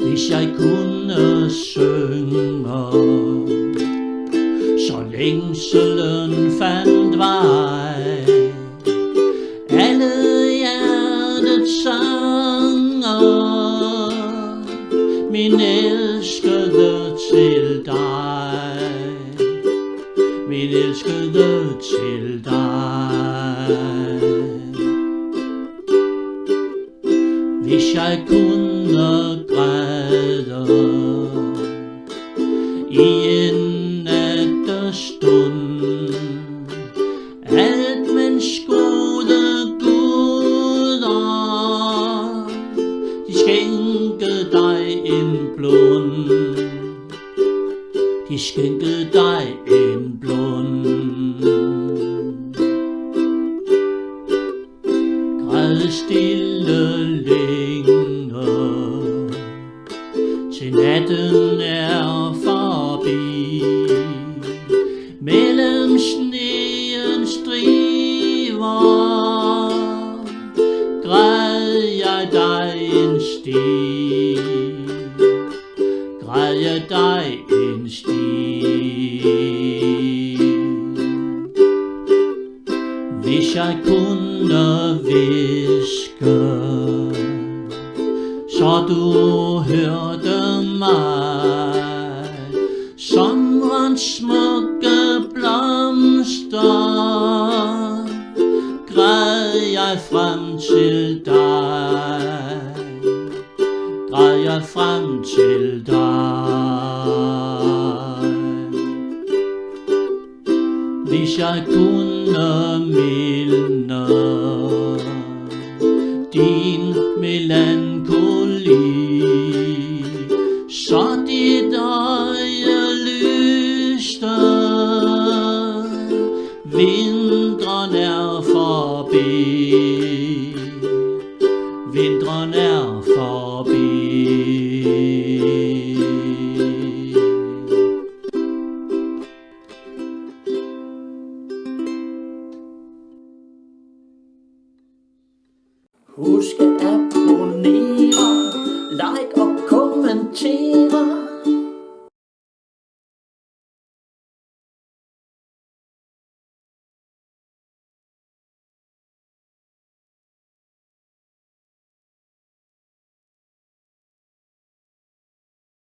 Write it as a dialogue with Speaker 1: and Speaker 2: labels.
Speaker 1: Hvis jeg kunne synge, så længselen fandt vej, alle hjertets sanger, min elskede til dig, min elskede til dig. Hvis jeg kunne græde i en nattestund, alt mens gode guder, de skænkede dig en blund, de skænkede dig en blund. Græd stille længe, til natten er forbi, mellem sneens striber græd jeg dig en sti, græd jeg dig en sti. Hvis jeg kunne hviske, så du hørte mig, sommerens smukke blomster, græd jeg frem til dig, græd jeg frem til dig. Hvis jeg kunne mildne